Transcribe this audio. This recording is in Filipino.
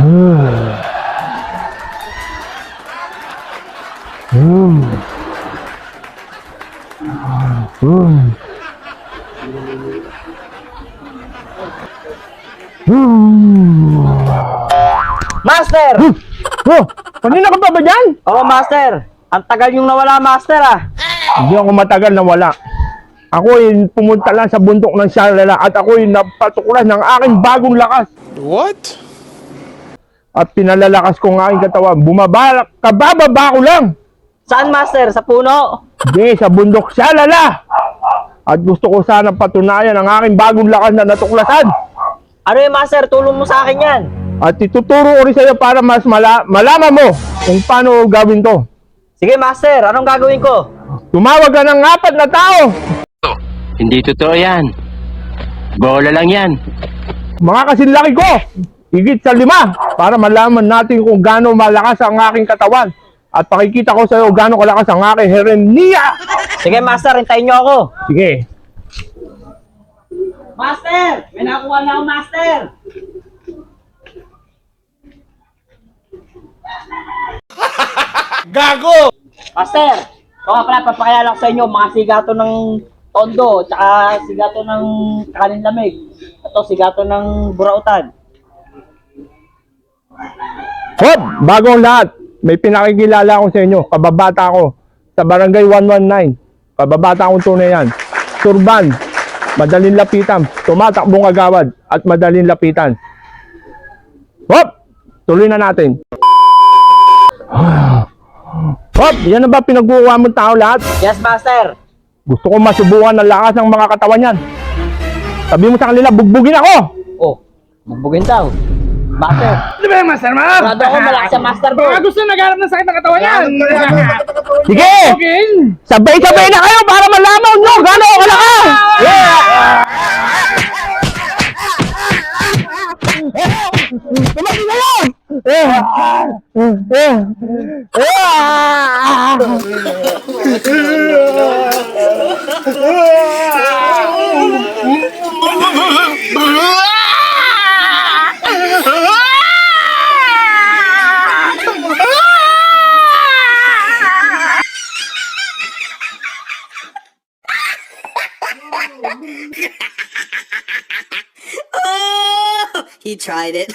Master! Oh, kanina ka pa ba dyan? Oo, Master. Ang tagal yung nawala, Master, ah. Hindi ako matagal na wala. Ako ay pumunta lang sa bundok ng Shalala at ako ay napatuklas ng aking bagong lakas. What? At pinalalakas ko ang aking katawan. Kabababa ko lang. Saan, Master? Sa puno? Hindi, sa bundok Shalala. At gusto ko sana patunayan ang aking bagong lakas na natuklasan. Ano yung Master? Tulong mo sa akin yan. At ituturo ko rin sa iyo para mas malaman mo kung paano gawin to. Sige, Master. Anong gagawin ko? Tumawag ka ng 4 na tao. Hindi totoo yan. Bola lang yan. Mga kasinlaki ko. Higit sa 5 para malaman natin kung gaano malakas ang aking katawan. At pakikita ko sa iyo gaano kalakas ang aking hernia. Sige, Master. Hintayin niyo ako. Sige. Master! May nakuha na ako, Master! Gago! Master! Ito nga pala, papakilala ko sa inyo, mga sigato ng tondo, tsaka sigato ng kanin lamig. Ito, sigato ng burautan. Hop! Bago ang lahat, may pinakikilala ko sa inyo. Kababata ko sa Barangay 119. Kababata akong tunay yan. Turban, madaling lapitan, tumatakbong agawad at madaling lapitan. Hop! Tuloy na natin. Hop! Yan na ba pinagkukuha mong tao lahat? Yes, Master! Gusto ko masubukan ang lakas ng mga katawan yan. Sabi mo sa kanila, bugbugin ako! Oh, bugbugin daw. Master! Ano ba yung master, ma? Sigurado ako malakas sa Master bro. Baka gusto nagharap ng sakit ng katawan yan. Sige! Okay. Sabay-sabay na kayo para malaman nyo gano'n ako kalakas! Yeah! Tumagi kayo! Oh, he tried it.